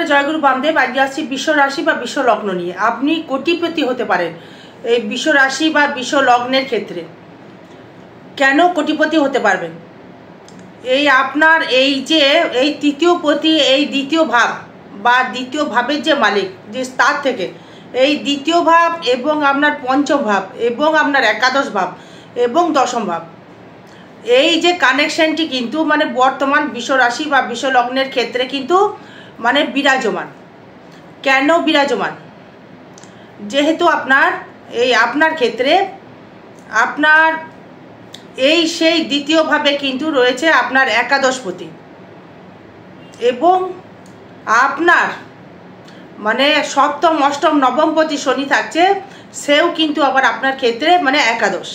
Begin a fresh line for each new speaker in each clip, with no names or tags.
জয়গুরু বামদেব। আজকে আসছি বিশ্ব রাশি বা বিশ্ব লগ্ন নিয়ে। আপনি কোটিপতি হতে পারেন এই বিশ্ব রাশি বা বিশ্ব লগ্নের ক্ষেত্রে। কেন কোটিপতি হতে পারবেন? এই আপনার এই যে এই তৃতীয় পতি, এই দ্বিতীয় ভাব বা দ্বিতীয় ভাবের যে মালিক, যে তার থেকে এই দ্বিতীয় ভাব এবং আপনার পঞ্চম ভাব এবং আপনার একাদশ ভাব এবং দশম ভাব, এই যে কানেকশনটি কিন্তু মানে বর্তমান বিশ্ব রাশি বা বিশ্ব লগ্নের ক্ষেত্রে কিন্তু মানে বিরাজমান। কেন বিরাজমান? যেহেতু আপনার ক্ষেত্রে আপনার এই সেই দ্বিতীয়ভাবে কিন্তু রয়েছে আপনার একাদশপতি এবং আপনার মানে সপ্তম অষ্টম নবমপতি শনি থাকছে, সেও কিন্তু আবার আপনার ক্ষেত্রে মানে একাদশ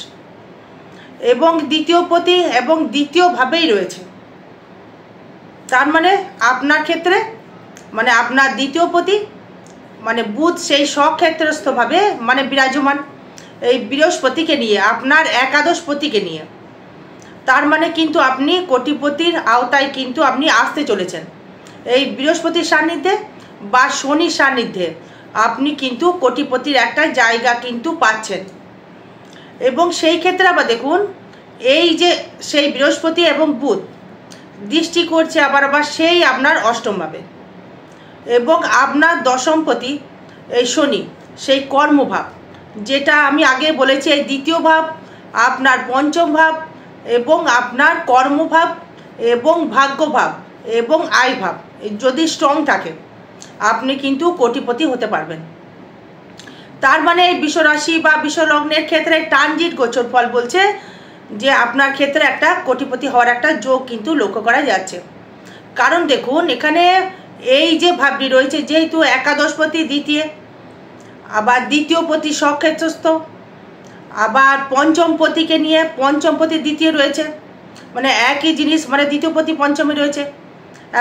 এবং দ্বিতীয়পতি এবং দ্বিতীয়ভাবেই রয়েছে। তার মানে আপনার ক্ষেত্রে মানে আপনার দ্বিতীয়পতি মানে বুধ সেই স্বক্ষেত্রস্থভাবে মানে বিরাজমান এই বৃহস্পতিকে নিয়ে, আপনার একাদশপতিকে নিয়ে। তার মানে কিন্তু আপনি কোটিপতির আওতায় কিন্তু আপনি আসতে চলেছেন এই বৃহস্পতির সান্নিধ্যে বা শনির সান্নিধ্যে। আপনি কিন্তু কোটিপতির একটা জায়গা কিন্তু পাচ্ছেন এবং সেই ক্ষেত্রে আবার দেখুন এই যে সেই বৃহস্পতি এবং বুধ দৃষ্টি করছে আবার সেই আপনার অষ্টমভাবে এবং আপনার দশমপতি এই শনি সেই কর্মভাব, যেটা আমি আগে বলেছি এই দ্বিতীয় ভাব, আপনার পঞ্চম ভাব এবং আপনার কর্মভাব এবং ভাগ্যভাব এবং আয় ভাব যদি স্ট্রং থাকে আপনি কিন্তু কোটিপতি হতে পারবেন। তার মানে এই বিশ্বরাশি বা বিশ্বলগ্নের ক্ষেত্রে ট্রানজিট গোচর ফল বলছে যে আপনার ক্ষেত্রে একটা কোটিপতি হওয়ার একটা যোগ কিন্তু লক্ষ্য করা যাচ্ছে। কারণ দেখুন এখানে এই যে ভাবটি রয়েছে, যেহেতু একাদশপতি দ্বিতীয়, আবার দ্বিতীয়পতি স্বক্ষেত্রস্থ, আবার পঞ্চমপতিকে নিয়ে পঞ্চমপতি দ্বিতীয় রয়েছে, মানে একই জিনিস, মানে দ্বিতীয়পতি পঞ্চমে রয়েছে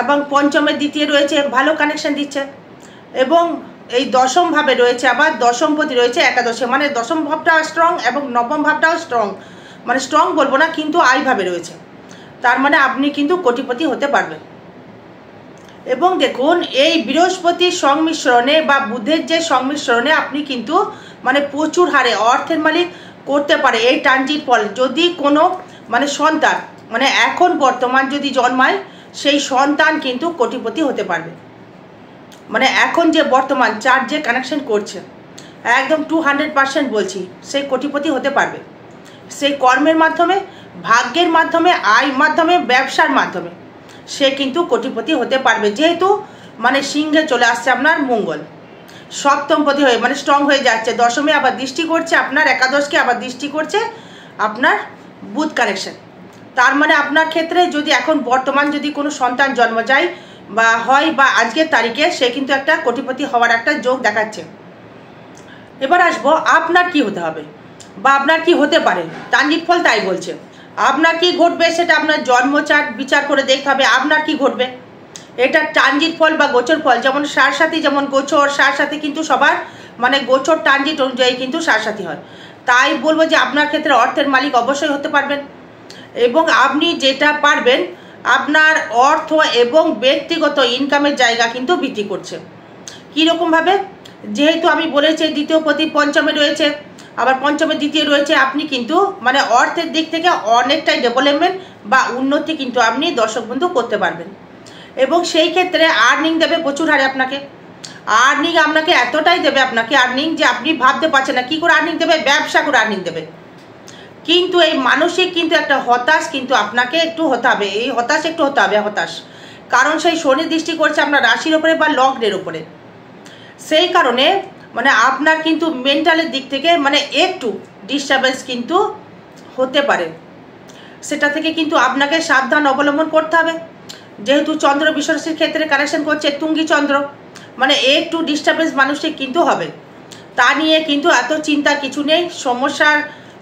এবং পঞ্চমের দ্বিতীয় রয়েছে, ভালো কানেকশন দিচ্ছে। এবং এই দশম ভাবে রয়েছে আবার দশমপতি রয়েছে একাদশে, মানে দশম ভাবটাও স্ট্রং এবং নবম ভাবটাও স্ট্রং, মানে স্ট্রং বলবো না কিন্তু আয় ভাবে রয়েছে। তার মানে আপনি কিন্তু কোটিপতি হতে পারবেন। এবং দেখুন এই বৃহস্পতির সংমিশ্রণে বা বুধের যে সংমিশ্রণে আপনি কিন্তু মানে প্রচুর হারে অর্থের মালিক করতে পারে এই ট্রানজিট ফল। যদি কোনো মানে সন্তান মানে এখন বর্তমান যদি জন্মায়, সেই সন্তান কিন্তু কোটিপতি হতে পারবে। মানে এখন যে বর্তমান চার যে কানেকশন করছে একদম 200% বলছি, সেই কোটিপতি হতে পারবে। সেই কর্মের মাধ্যমে, ভাগ্যের মাধ্যমে, আয় মাধ্যমে, ব্যবসার মাধ্যমে সে কিন্তু কোটিপতি হতে পারবে। যেহেতু মানে সিংহে চলে আসছে আপনার মঙ্গল, সপ্তমপতি হয়ে মানে স্ট্রং হয়ে যাচ্ছে, দশমে আবার দৃষ্টি করছে আপনার একাদশকে, আবার দৃষ্টি করছে আপনার বুধ কানেকশন। তার মানে আপনার ক্ষেত্রে যদি এখন বর্তমান যদি কোনো সন্তান জন্ম যায় বা হয় বা আজকের তারিখে, সে কিন্তু একটা কোটিপতি হওয়ার একটা যোগ দেখাচ্ছে। এবার আসবো আপনার কি হতে হবে বা আপনার কি হতে পারে। ট্রানজিট ফল তাই বলছে আপনার কি ঘটবে সেটা আপনার জন্মচার্ট বিচার করে দেখতে হবে আপনার কি ঘটবে। এটা ট্রানজিট ফল বা গোচর ফল, যেমন সারসাথী, যেমন গোচর সারসাথী কিন্তু সবার মানে গোচর ট্রানজিট অনুযায়ী কিন্তু সারসাথী হয়। তাই বলবো যে আপনার ক্ষেত্রে অর্থের মালিক অবশ্যই হতে পারবেন এবং আপনি যেটা পারবেন আপনার অর্থ এবং ব্যক্তিগত ইনকামের জায়গা কিন্তু বৃদ্ধি করছে। কীরকমভাবে? যেহেতু আমি বলেছি দ্বিতীয়পতি পঞ্চমে রয়েছে, আবার পঞ্চমের দ্বিতীয় রয়েছে, আপনি কিন্তু মানে অর্থের দিক থেকে অনেকটাই ডেভেলপমেন্ট বা উন্নতি কিন্তু আপনি দর্শক বন্ধু করতে পারবেন এবং সেই ক্ষেত্রে আর্নিং দেবে প্রচুর হারে আপনাকে। আর্নিং আপনাকে এতটাই দেবে আপনাকে আর্নিং যে আপনি ভাবতে পারছেন না কী করে আর্নিং দেবে, ব্যবসা করে আর্নিং দেবে। কিন্তু এই মানসিক কিন্তু একটা হতাশ কিন্তু আপনাকে একটু হতে হবে, এই হতাশ একটু হতে হবে হতাশ, কারণ সেই শনি দৃষ্টি করছে আপনার রাশির ওপরে বা লগ্নের ওপরে। সেই কারণে মানে আপনার কিন্তু মেন্টালের দিক থেকে মানে একটু ডিস্টারবেন্স কিন্তু হতে পারে, সেটা থেকে কিন্তু আপনাকে সাবধান অবলম্বন করতে হবে। যেহেতু চন্দ্র বিশ্বরাশির ক্ষেত্রে কানেকশন করছে তুঙ্গি চন্দ্র, মানে একটু ডিস্টারবেন্স মানুষের কিন্তু হবে। তা নিয়ে কিন্তু এত চিন্তার কিছু নেই। সমস্যার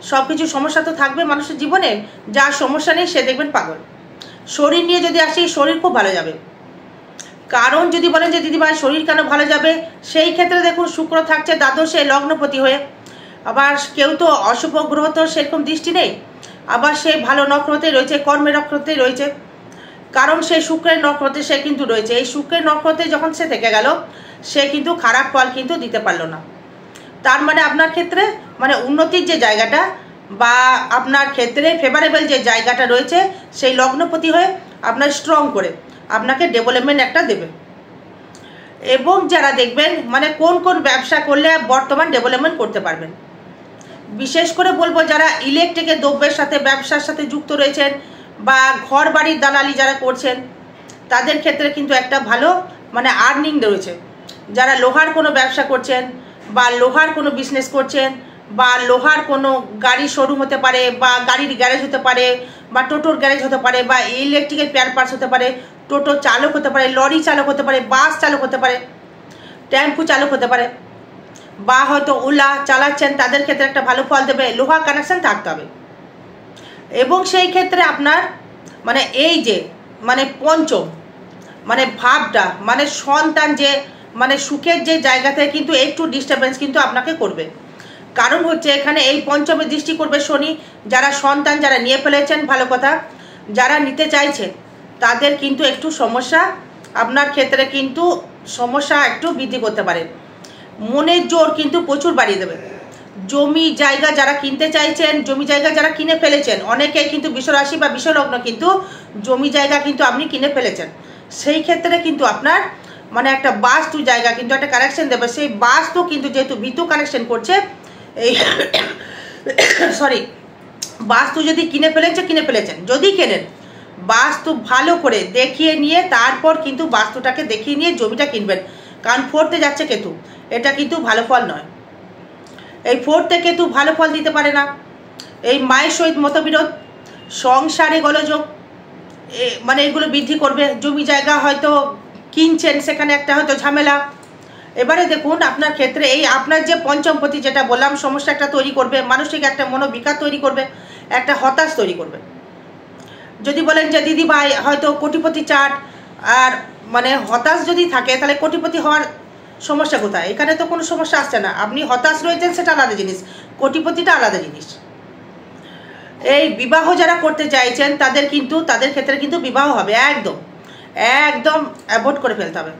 সব কিছু সমস্যা তো থাকবে মানুষের জীবনে, যার সমস্যা নেই সে দেখবেন পাগল। শরীর নিয়ে যদি আসি, শরীর খুব ভালো যাবে। কারণ যদি বলেন যে দিদিভাই শরীর কেন ভালো যাবে, সেই ক্ষেত্রে দেখুন শুক্র থাকছে দ্বাদশে লগ্নপতি হয়ে, আবার কেউ তো অশুভ গ্রহ তো সেরকম দৃষ্টি নেই, আবার সে ভালো নক্ষত্রে রয়েছে, কর্মের নক্ষত্রে রয়েছে। কারণ সেই শুক্রের নক্ষত্রে সে কিন্তু রয়েছে। এই শুক্রের নক্ষত্রে যখন সে থেকে গেল, সে কিন্তু খারাপ ফল কিন্তু দিতে পারলো না। তার মানে আপনার ক্ষেত্রে মানে উন্নতির যে জায়গাটা বা আপনার ক্ষেত্রে ফেভারেবল যে জায়গাটা রয়েছে, সেই লগ্নপতি হয়ে আপনার স্ট্রং করে আপনাকে ডেভেলপমেন্ট একটা দেবে। এবং যারা দেখবেন মানে কোন কোন ব্যবসা করলে বর্তমান ডেভেলপমেন্ট করতে পারবেন, বিশেষ করে বলবো যারা ইলেকট্রিকের দ্রব্যের সাথে ব্যবসার সাথে যুক্ত রয়েছেন বা ঘর বাড়ির দালালি যারা করছেন, তাদের ক্ষেত্রে কিন্তু একটা ভালো মানে আর্নিং রয়েছে। যারা লোহার কোনো ব্যবসা করছেন বা লোহার কোনো বিজনেস করছেন বা লোহার কোনো গাড়ি শোরুম হতে পারে বা গাড়ির গ্যারেজ হতে পারে বা টোটোর গ্যারেজ হতে পারে বা ইলেকট্রিকের পেয়ার পার্টস হতে পারে, টোটো চালক হতে পারে, লরি চালক হতে পারে, বাস চালক হতে পারে, টেম্পু চালক হতে পারে, বা হয়তো ওলা চালাচ্ছেন, তাদের ক্ষেত্রে একটা ভালো ফল দেবে। লোহা কানেকশন থাকতে হবে। এবং সেই ক্ষেত্রে আপনার মানে এই যে মানে পঞ্চম মানে ভাবটা মানে সন্তান যে মানে সুখের যে জায়গাতে কিন্তু একটু ডিস্টারবেন্স কিন্তু আপনাকে করবে। কারণ হচ্ছে এখানে এই পঞ্চমে দৃষ্টি করবে শনি। যারা সন্তান যারা নিয়ে ফেলেছেন ভালো কথা, যারা নিতে চাইছেন তাদের কিন্তু একটু সমস্যা, আপনার ক্ষেত্রে কিন্তু সমস্যা একটু বৃদ্ধি করতে পারে। মনের জোর কিন্তু প্রচুর বাড়িয়ে দেবে। জমি জায়গা যারা কিনতে চাইছেন, জমি জায়গা যারা কিনে ফেলেছেন, অনেকে কিন্তু বিশ্বরাশি বা বিশ্বলগ্ন কিন্তু জমি জায়গা কিন্তু আপনি কিনে ফেলেছেন, সেই ক্ষেত্রে কিন্তু আপনার মানে একটা বাস্তু জায়গা কিন্তু একটা কানেকশন দেবে। সেই বাস্তু কিন্তু যেহেতু বিতু কানেকশন করছে, এই সরি বাস্তু যদি কিনে ফেলেছেন যদি কেনেন, বাস্তু ভালো করে দেখিয়ে নিয়ে তারপর কিন্তু বাস্তুটাকে দেখিয়ে নিয়ে জমিটা কিনবেন। কারণ ফোর্থে যাচ্ছে কেতু, এটা কিন্তু ভালো ফল নয়। এই ফোর্থে কেতু ভালো ফল দিতে পারে না। এই মায়ের সহিত মতবিরোধ, সংসারে গোলযোগ, মানে এগুলো বৃদ্ধি করবে। জমি জায়গা হয়তো কিনছেন, সেখানে একটা হয়তো ঝামেলা। এবারে দেখুন আপনার ক্ষেত্রে এই আপনার যে পঞ্চমপতি যেটা বললাম সমস্যা একটা তৈরি করবে, মানসিক একটা মনোবিকার তৈরি করবে, একটা হতাশ তৈরি করবে। যদি বলেন যে দিদি ভাই হয়তো কোটিপতি চাট আর মানে হতাশ যদি থাকে, তাহলে কোটিপতি হওয়ার সমস্যা কোথায়? এখানে তো কোনো সমস্যা আসছে না। আপনি হতাশ রয়েছেন সেটা আলাদা জিনিস, কোটিপতিটা আলাদা জিনিস। এই বিবাহ যারা করতে চাইছেন তাদের কিন্তু তাদের ক্ষেত্রে কিন্তু বিবাহ হবে। একদম একদম অ্যাভয়েড করে ফেলতে হবে।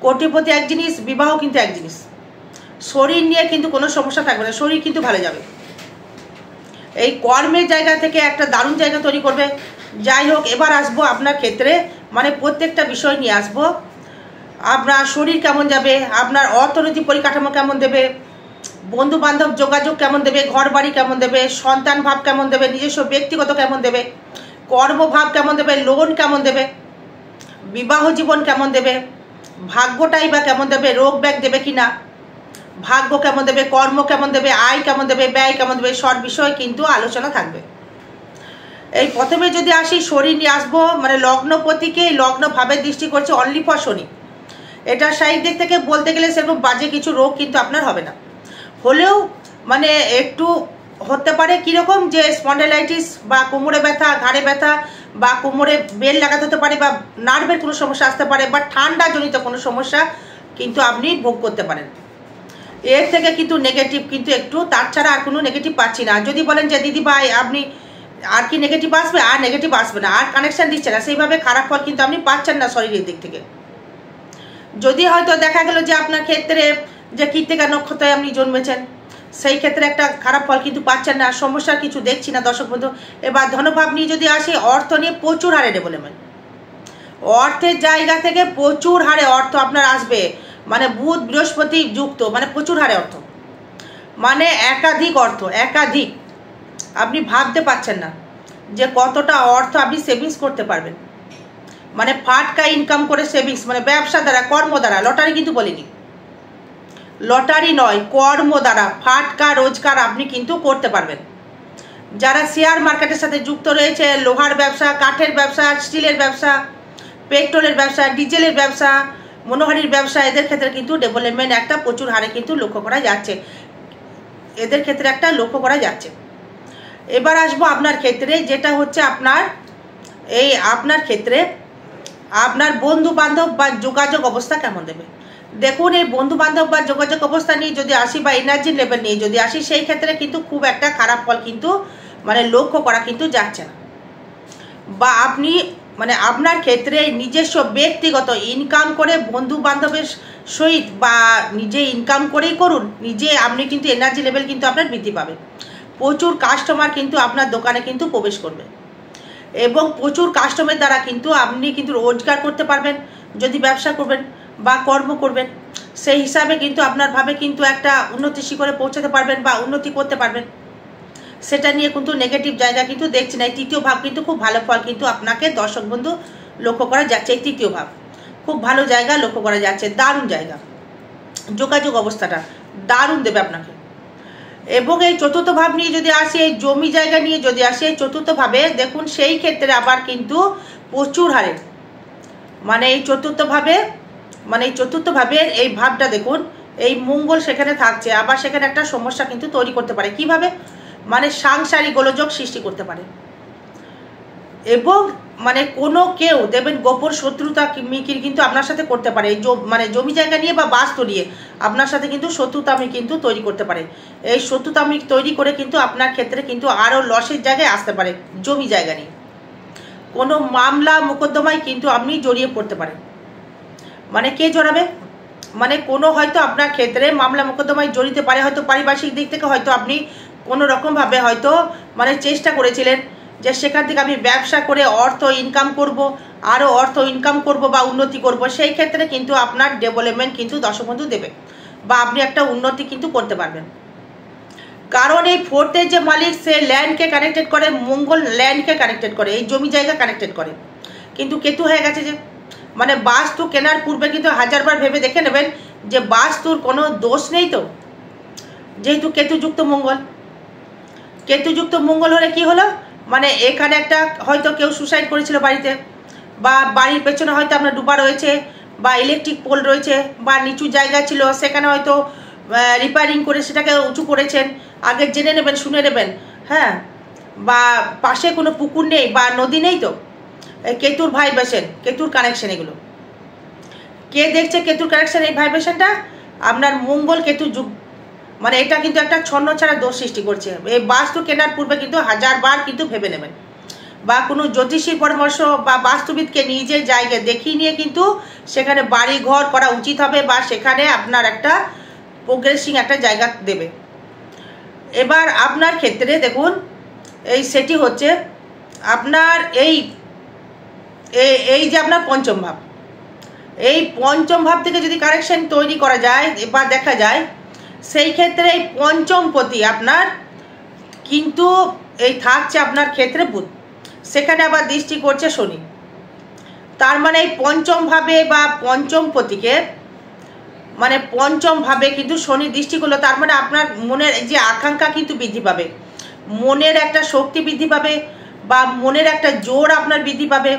কোটিপতি এক জিনিস, বিবাহ কিন্তু এক জিনিস। শরীর নিয়ে কিন্তু কোনো সমস্যা থাকবে না, শরীর কিন্তু ভালো যাবে। এই কর্মের জায়গা থেকে একটা দারুণ জায়গা তৈরি করবে। যাই হোক, এবার আসবো আপনার ক্ষেত্রে মানে প্রত্যেকটা বিষয় নিয়ে আসবো। আপনার শরীর কেমন যাবে, আপনার অর্থনৈতিক পরিকাঠামো কেমন দেবে, বন্ধু বান্ধব যোগাযোগ কেমন দেবে, ঘর বাড়ি কেমন দেবে, সন্তান ভাব কেমন দেবে, নিজস্ব ব্যক্তিগত কেমন দেবে, কর্মভাব কেমন দেবে, লোন কেমন দেবে, বিবাহ জীবন কেমন দেবে, ভাগ্যটাই বা কেমন দেবে, রোগ ব্যাগ দেবে কিনা, ভাগ্য কেমন দেবে, কর্ম কেমন দেবে, আয় কেমন দেবে, ব্যয় কেমন দেবে, সব বিষয় কিন্তু আলোচনা থাকবে। এই প্রথমে যদি আসি শরীর নিয়ে আসবো, মানে লগ্নপতিকে লগ্ন ভাবের দৃষ্টি করছে অনলি ফর শনি। এটা সাইড দিক থেকে বলতে গেলে সেরকম বাজে কিছু রোগ কিন্তু আপনার হবে না, হলেও মানে একটু হতে পারে কীরকম যে স্পন্ডাইলাইটিস বা কোমরে ব্যথা, ঘাড়ে ব্যথা বা কোমরে বেল লাগাতে হতে পারে বা নার্ভের কোনো সমস্যা আসতে পারে বা ঠান্ডা জনিত কোনো সমস্যা কিন্তু আপনি ভোগ করতে পারেন। এর থেকে কিন্তু নেগেটিভ কিন্তু একটু, তার ছাড়া আর কোনো নেগেটিভ পাচ্ছি না। যদি বলেন যে দিদি ভাই আপনি আর কি নেগেটিভ আসবে, আর নেগেটিভ আসবে না, আর কানেকশান দিচ্ছে না, সেইভাবে খারাপ ফল কিন্তু আপনি পাচ্ছেন না শরীরের দিক থেকে। যদি হয়তো দেখা গেল যে আপনার ক্ষেত্রে যে কৃত্তিকা নক্ষত্রে আপনি জন্মেছেন, সেই ক্ষেত্রে একটা খারাপ ফল কিন্তু পাচ্ছেন না, সমস্যার কিছু দেখছি না দর্শক বন্ধু। এবার ধনভাব নিয়ে যদি আসি, অর্থ নিয়ে প্রচুর হারে ডেভেলপমেন্ট, অর্থের জায়গা থেকে প্রচুর হারে অর্থ আপনার আসবে। মানে বুধ বৃহস্পতি যুক্ত, মানে প্রচুর হারে অর্থ, মানে একাধিক অর্থ, একাধিক। আপনি ভাবতে পারছেন না যে কতটা অর্থ আপনি সেভিংস করতে পারবেন। মানে ফাটকা ইনকাম করে সেভিংস, মানে ব্যবসা দ্বারা, কর্ম দ্বারা, লটারি কিন্তু বলিনি, লটারি নয়, কর্ম দ্বারা ফাটকা রোজগার আপনি কিন্তু করতে পারবেন। যারা শেয়ার মার্কেটের সাথে যুক্ত রয়েছে, লোহার ব্যবসা, কাঠের ব্যবসা, স্টিলের ব্যবসা, পেট্রোলের ব্যবসা, ডিজেলের ব্যবসা, মনোহারির ব্যবসা, এদের ক্ষেত্রে কিন্তু ডেভেলপমেন্ট একটা প্রচুর হারে কিন্তু লক্ষ্য করা যাচ্ছে, এদের ক্ষেত্রে একটা লক্ষ্য করা যাচ্ছে। এবার আসবো আপনার ক্ষেত্রে, যেটা হচ্ছে আপনার এই আপনার ক্ষেত্রে আপনার বন্ধু বান্ধব বা যোগাযোগ অবস্থা কেমন দেবে। দেখুন, এই বন্ধু বান্ধব বা যোগাযোগ অবস্থা নিয়ে যদি আসি বা এনার্জি লেভেল নিয়ে যদি আসি, সেই ক্ষেত্রে কিন্তু খুব একটা খারাপ ফল কিন্তু মানে লক্ষ্য করা কিন্তু যাচ্ছে না। বা আপনি মানে আপনার ক্ষেত্রে নিজস্ব ব্যক্তিগত ইনকাম করে বন্ধু বান্ধবের সহিত বা নিজে ইনকাম করেই করুন, নিজে আপনি কিন্তু এনার্জি লেভেল কিন্তু আপনার বৃদ্ধি পাবে। প্রচুর কাস্টমার কিন্তু আপনার দোকানে কিন্তু প্রবেশ করবে এবং প্রচুর কাস্টমারের দ্বারা কিন্তু আপনি কিন্তু রোজগার করতে পারবেন। যদি ব্যবসা করবেন বা কর্ম করবেন সেই হিসাবে কিন্তু আপনার ভাবে কিন্তু একটা উন্নতি শিখরে পৌঁছাতে পারবেন বা উন্নতি করতে পারবেন। সেটা নিয়ে কিন্তু নেগেটিভ জায়গা কিন্তু দেখছি না। এই তৃতীয় ভাব কিন্তু খুব ভালো ফল কিন্তু আপনাকে দর্শক বন্ধু লক্ষ্য করা যাচ্ছে। এই তৃতীয় ভাব খুব ভালো জায়গা লক্ষ্য করা যাচ্ছে, দারুণ জায়গা, যোগাযোগ অবস্থাটা দারুণ দেবে আপনাকে। এবং এই চতুর্থ ভাব নিয়ে যদি আসি, এই জমি জায়গা নিয়ে যদি আসি, এই চতুর্থ ভাবে দেখুন সেই ক্ষেত্রে আবার কিন্তু প্রচুর হারে মানে এই চতুর্থ ভাবের এই ভাবটা দেখুন, এই মঙ্গল সেখানে থাকছে, আবার সেখানে একটা সমস্যা কিন্তু তৈরি করতে পারে। কিভাবে? মানে সাংসারিক গোলযোগ সৃষ্টি করতে পারে এবং মানে কোনো কেউ দেবেন গোপন শত্রুতা মিকির কিন্তু আপনার সাথে করতে পারে। এই মানে জমি জায়গা নিয়ে বা বাস্তু নিয়ে আপনার সাথে কিন্তু শত্রুতামি কিন্তু তৈরি করতে পারে। এই শত্রুতামি তৈরি করে কিন্তু আপনার ক্ষেত্রে কিন্তু আরও লসের জায়গায় আসতে পারে। জমি জায়গা নিয়ে কোনো মামলা মোকদ্দমায় কিন্তু আপনি জড়িয়ে পড়তে পারেন। মানে কে জড়াবে? মানে কোনো হয়তো আপনার ক্ষেত্রে মামলা মোকদ্দমায় জড়িতে পারে, হয়তো পারিপার্শ্বিক দিক থেকে হয়তো আপনি কোনো রকমভাবে হয়তো মানে চেষ্টা করেছিলেন যে সেখান থেকে আমি ব্যবসা করে অর্থ ইনকাম করব, আরও অর্থ ইনকাম করব বা উন্নতি করব। সেই ক্ষেত্রে কিন্তু আপনার ডেভেলপমেন্ট কিন্তু দর্শক বন্ধু দেবে বা আপনি একটা উন্নতি কিন্তু করতে পারবেন। কারণ এই ফোর্থের যে মালিক সে ল্যান্ডকে কানেক্টেড করে, মঙ্গল ল্যান্ডকে কানেক্টেড করে, এই জমি জায়গা কানেক্টেড করে। কিন্তু কেতু হয়ে গেছে যে মানে বাস্তু কেনার পূর্বে কিন্তু হাজারবার ভেবে দেখে নেবেন যে বাস্তুর কোনো দোষ নেই তো, যেহেতু কেতুযুক্ত মঙ্গল হলে কি হলো, মানে এখানে একটা হয়তো কেউ সুসাইড করেছিল বাড়িতে, বা বাড়ির পেছনে হয়তো আপনার ডুবা রয়েছে, বা ইলেকট্রিক পোল রয়েছে, বা নিচু জায়গা ছিল সেখানে হয়তো রিপেয়ারিং করে সেটাকে উঁচু করেছেন। আগে জেনে নেবেন, শুনে নেবেন। হ্যাঁ, বা পাশে কোনো পুকুর নেই বা নদী নেই তো, কেতুর ভাইব্রেশন, কেতুর কানেকশন, এগুলো কে দেখছে? কেতুর কানেকশন, এই ভাইব্রেশনটা আপনার মঙ্গল কেতু যুগ, মানে এটা কিন্তু একটা ছন্ন ছাড়া দোষ সৃষ্টি করছে। এই বাস্তু কেনার পূর্বে কিন্তু হাজারবার কিন্তু ভেবে নেবেন, বা কোনো জ্যোতিষীর পরামর্শ বা বাস্তুবিদকে নিজের জায়গায় দেখিয়ে নিয়ে কিন্তু সেখানে বাড়ি ঘর করা উচিত হবে, বা সেখানে আপনার একটা প্রোগ্রেসিং একটা জায়গা দেবে। এবার আপনার ক্ষেত্রে দেখুন এই সেটি হচ্ছে আপনার এই যে আপনার পঞ্চম ভাব, এই পঞ্চম ভাব থেকে যদি কানেকশন তৈরি করা যায় বা দেখা যায়, সেই ক্ষেত্রে এই পঞ্চমপতি আপনার কিন্তু এই থাকছে আপনার ক্ষেত্রে বুধ, সেখানে আবার দৃষ্টি করছে শনি। তার মানে এই পঞ্চম ভাবে বা পঞ্চমপতিকে মানে পঞ্চম ভাবে কিন্তু শনি দৃষ্টি করলো। তার মানে আপনার মনের যে আকাঙ্ক্ষা কিন্তু বৃদ্ধি পাবে, মনের একটা শক্তি বৃদ্ধি পাবে, বা মনের একটা জোর আপনার বৃদ্ধি পাবে,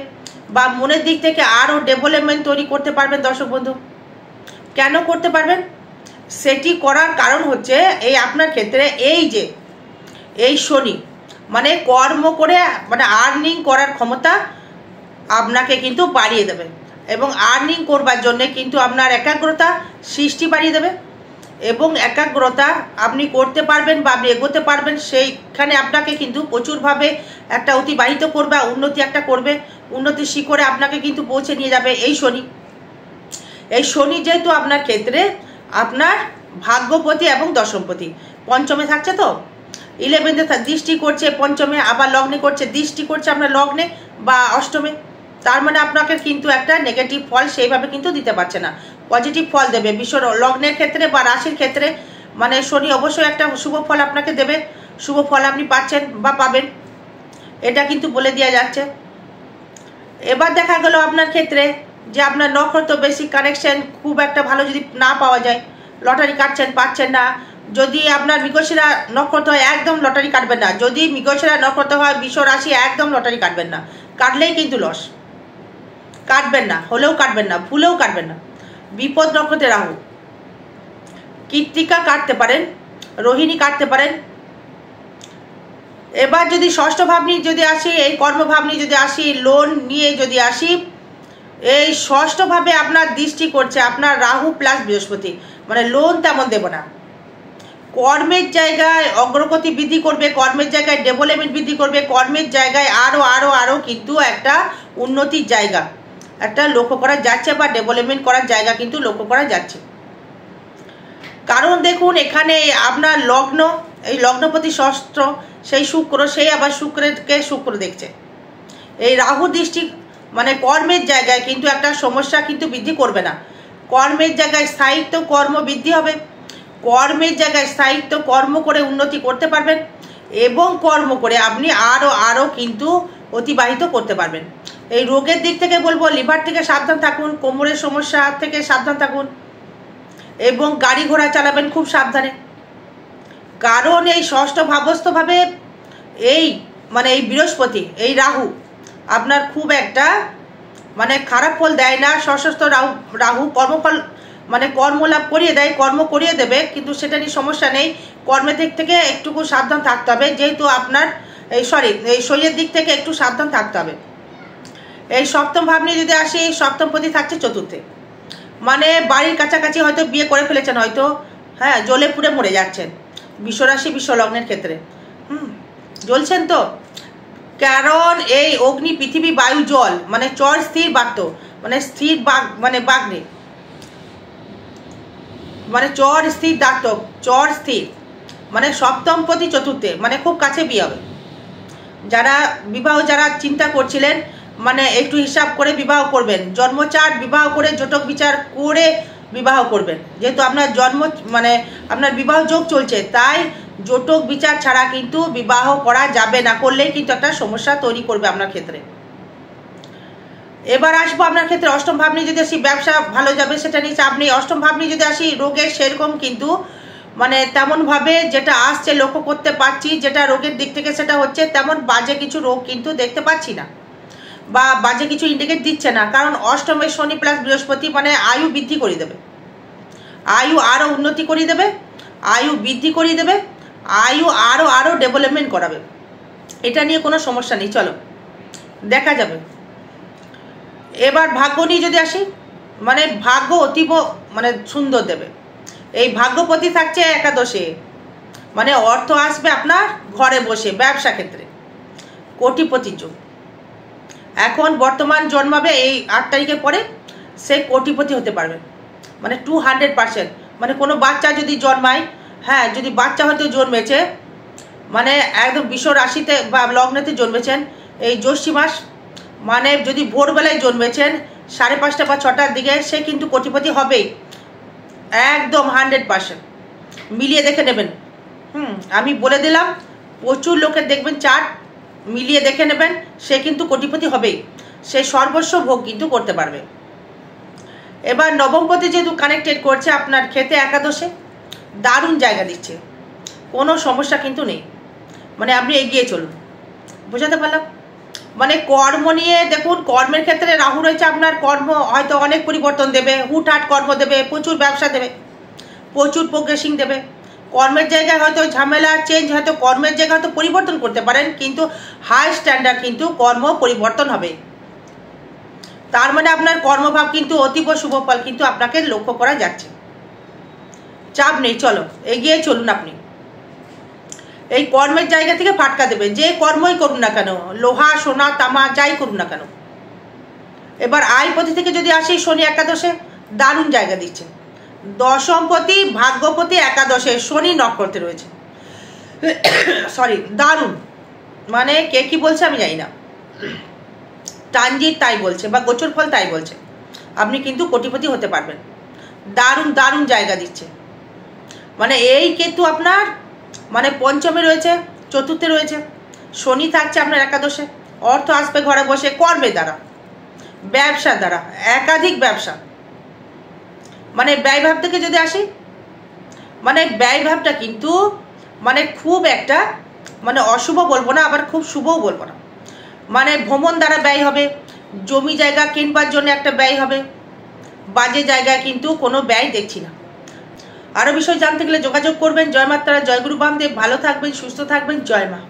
বা মনের দিক থেকে আরও ডেভেলপমেন্ট তৈরি করতে পারবেন দর্শক বন্ধু। কেন করতে পারবেন? সেটি করার কারণ হচ্ছে এই আপনার ক্ষেত্রে এই যে এই শনি মানে কর্ম করে মানে আর্নিং করার ক্ষমতা আপনাকে কিন্তু বাড়িয়ে দেবে, এবং আর্নিং করবার জন্য কিন্তু আপনার একাগ্রতা সৃষ্টি বাড়িয়ে দেবে, এবং একাগ্রতা আপনি করতে পারবেন বা আপনি এগোতে পারবেন। সেইখানে আপনাকে কিন্তু প্রচুরভাবে একটা অতিবাহিত করবে, উন্নতি একটা করবে, উন্নতির শিখরে আপনাকে কিন্তু পৌঁছে নিয়ে যাবে এই শনি। এই শনি যেহেতু আপনার ক্ষেত্রে আপনার ভাগ্যপতি এবং দশমপতি পঞ্চমে থাকছে, তো 11তে দৃষ্টি করছে পঞ্চমে, আবার লগ্নে করছে, দৃষ্টি করছে আপনার লগ্নে বা অষ্টমে। তার মানে আপনাকে কিন্তু একটা নেগেটিভ ফল সেইভাবে কিন্তু দিতে পারছে না, পজিটিভ ফল দেবে। বিশ্ব লগ্নের ক্ষেত্রে বা রাশির ক্ষেত্রে মানে শনি অবশ্যই একটা শুভ ফল আপনাকে দেবে, শুভ ফল আপনি পাচ্ছেন বা পাবেন, এটা কিন্তু বলে দেওয়া যাচ্ছে। এবার দেখা গেল আপনার ক্ষেত্রে যে আপনার নক্ষত্র বেসিক কানেকশন খুব একটা ভালো যদি না পাওয়া যায়, লটারি কাটছেন পাচ্ছেন না। যদি আপনার মৃগশিরা নক্ষত্র হয় একদম লটারি কাটবেন না, যদি মৃগশিরা নক্ষত্র হয় বৃষ রাশি একদম লটারি কাটবেন না, কাটলেই কিন্তু লস। কাটবেন না, হলেও কাটবেন না, ভুলেও কাটবেন না। বিপদ নক্ষত্রে রাহু, কৃত্তিকা কাটতে পারেন, রোহিণী কাটতে পারেন। এবার যদি ষষ্ঠ ভাব নিয়ে যদি আসি, এই কর্মভাব নিয়ে যদি আসি, লোন নিয়ে যদি আসি, এই ষষ্ঠভাবে আপনার দৃষ্টি করছে আপনার রাহু প্লাস বৃহস্পতি, মানে লোন তেমন দেব না, কর্মের জায়গায় অগ্রগতি বৃদ্ধি করবে, কর্মের জায়গায় ডেভেলপমেন্ট বৃদ্ধি করবে, কর্মের জায়গায় আরও কিন্তু একটা উন্নতির জায়গা একটা লক্ষ্য করা যাচ্ছে বা ডেভেলপমেন্ট করার জায়গা কিন্তু লক্ষ্য করা যাচ্ছে। কারণ দেখুন এখানে আপনার লগ্ন, এই লগ্নপতি ষষ্ঠ সেই শুক্র, সেই আবার শুক্র দেখছে। এই রাহু দৃষ্টি মানে কর্মের জায়গায় কিন্তু একটা সমস্যা কিন্তু বৃদ্ধি করবে না। কর্মের জায়গায় স্থায়িত্ব কর্ম বৃদ্ধি হবে, কর্মের জায়গায় স্থায়িত্ব কর্ম করে উন্নতি করতে পারবেন এবং কর্ম করে আপনি আরও কিন্তু অতিবাহিত করতে পারবেন। এই রোগের দিক থেকে বলবো লিভার থেকে সাবধান থাকুন, কোমরের সমস্যা থেকে সাবধান থাকুন এবং গাড়ি ঘোড়া চালাবেন খুব সাবধানে। কারণ এই ষষ্ঠ ভাবস্থভাবে এই মানে এই বৃহস্পতি, এই রাহু আপনার খুব একটা মানে খারাপ ফল দেয় না। সশস্ত্র রাহু কর্মফল মানে কর্মলাভ করিয়ে দেয়, কর্ম করিয়ে দেবে, কিন্তু সেটা নিয়ে সমস্যা নেই। কর্মের দিক থেকে একটুকু সাবধান থাকতে হবে, যেহেতু আপনার এই শরীরের দিক থেকে একটু সাবধান থাকতে হবে। এই সপ্তম ভাব নিয়ে যদি আসি, এই সপ্তমপতি থাকছে চতুর্থে, মানে বাড়ির কাছাকাছি হয়তো বিয়ে করে ফেলেছেন, হয়তো হ্যাঁ জ্বলে পুড়ে মরে যাচ্ছেন বিশ্বরাশি বিশ্বলগ্নের ক্ষেত্রে। জ্বলছেন তো, কারণ এই অগ্নি পৃথিবী বায়ু জল মানে চর স্থির বাক্য মানে স্থির মানে বাগ্নে মানে চর স্থির দাত্তক, চর স্থির মানে সপ্তমপতি চতুর্থে, মানে খুব কাছে বিয়ে হবে। যারা চিন্তা করছিলেন মানে একটু হিসাব করে বিবাহ করবেন, জন্মচার্ট বিবাহ করে জটক বিচার করে বিবাহ করবেন। যেহেতু আপনার আপনার বিবাহ যোগ চলছে, তাই জটক বিচার ছাড়া কিন্তু বিবাহ করা যাবে না, করলেই কিন্তু একটা সমস্যা তৈরি করবে আপনার ক্ষেত্রে। এবার আসবো আপনার ক্ষেত্রে অষ্টম ভাব নিয়ে যদি আসি, ব্যবসা ভালো যাবে, সেটা নিয়ে চাপ নেই। অষ্টম ভাব নিয়ে যদি আসি, রোগের সেরকম কিন্তু মানে তেমনভাবে যেটা আসছে লক্ষ্য করতে পারছি, যেটা রোগের দিক থেকে সেটা হচ্ছে, তেমন বাজে কিছু রোগ কিন্তু দেখতে পাচ্ছি না বা বাজে কিছু ইন্ডিকেট দিচ্ছে না। কারণ অষ্টমে শনি প্লাস বৃহস্পতি মানে আয়ু বৃদ্ধি করে দেবে, আয়ু আরও উন্নতি করিয়ে দেবে, আয়ু বৃদ্ধি করিয়ে দেবে, আয়ু আরও ডেভেলপমেন্ট করাবে। এটা নিয়ে কোনো সমস্যা নেই, চলো দেখা যাবে। এবার ভাগ্য নিয়ে যদি আসি, মানে ভাগ্য অতীব মানে সুন্দর দেবে। এই ভাগ্যপতি থাকছে একাদশে, মানে অর্থ আসবে আপনার ঘরে বসে, ব্যবসা ক্ষেত্রে কোটিপতি যোগ। এখন বর্তমান জন্মাবে এই 8 তারিখের পরে, সে কোটিপতি হতে পারবে মানে 200%। মানে কোনো বাচ্চা যদি জন্মায়, হ্যাঁ যদি বাচ্চা হয়তো জন্মেছে মানে একদম বিশ্ব রাশিতে বা লগ্নেতে জন্মেছেন এই জ্যৈষ্ঠ মাস, মানে যদি ভোরবেলায় জন্মেছেন 5:30 বা 6টার দিকে, সে কিন্তু কোটিপতি হবেই একদম 100%। মিলিয়ে দেখে নেবেন, আমি বলে দিলাম, প্রচুর লোকের দেখবেন চার্ট মিলিয়ে দেখে নেবেন, সে কিন্তু কোটিপতি হবেই, সে সর্বস্ব ভোগ কিন্তু করতে পারবে। এবার নবমপতি যেহেতু কানেক্টেড করছে আপনার ক্ষেতে একাদশে, দারুণ জায়গা দিচ্ছে, কোনো সমস্যা কিন্তু নেই, মানে আপনি এগিয়ে চলুন। বোঝাতে পারলাম? মানে কর্ম নিয়ে দেখুন, কর্মের ক্ষেত্রে রাহু রয়েছে, আপনার কর্ম হয়তো অনেক পরিবর্তন দেবে, হুটহাট কর্ম দেবে, প্রচুর ব্যবসা দেবে, প্রচুর প্রোগ্রেসিং দেবে। কর্মের জায়গায় হয়তো ঝামেলা চেঞ্জ, হয়তো কর্মের জায়গায় হয়তো পরিবর্তন করতে পারেন, কিন্তু হাই স্ট্যান্ডার্ড কিন্তু কর্ম পরিবর্তন হবে। তার মানে আপনার কর্মভাব কিন্তু অতীব শুভ ফল কিন্তু আপনাকে লক্ষ্য করা যাচ্ছে। চাপ নেই, চলো এগিয়ে চলুন। আপনি এই কর্মের জায়গা থেকে ফাটকা দেবে, যে কর্মই করুন না কেন, লোহা সোনা তামা যাই করুন না কেন। এবার আয়পতি থেকে যদি আসি, শনি একাদশে দারুণ জায়গা দিচ্ছে। দশমপতি ভাগ্যপতি একাদশে, শনি নক্ষত্রে রয়েছে, দারুণ। মানে কে কি বলছে আমি জানি না, ট্রানজিট তাই বলছে বা গোচর ফল তাই বলছে, আপনি কিন্তু কোটিপতি হতে পারবেন। দারুণ জায়গা দিচ্ছে। মানে এই কেতু আপনার মানে পঞ্চমে রয়েছে, চতুর্থে রয়েছে, শনি থাকছে আপনার একাদশে, অর্থ আসবে ঘরে বসে, কর্মের দ্বারা, ব্যবসার দ্বারা, একাধিক ব্যবসা। মানে ব্যয়ভাব থেকে যদি আসি, মানে ব্যয়ভাবটা কিন্তু মানে খুব একটা মানে অশুভ বলবো না, আবার খুব শুভও বলবো না। মানে ভ্রমণ দ্বারা ব্যয় হবে, জমি জায়গা কিনবার জন্য একটা ব্যয় হবে, বাজে জায়গায় কিন্তু কোনো ব্যয় দেখছি না। আরও বিষয় জানতে গেলে যোগাযোগ করবেন। জয় মাতারা, জয় গুরু বামদেব। ভালো থাকবেন, সুস্থ থাকবেন, জয় মা।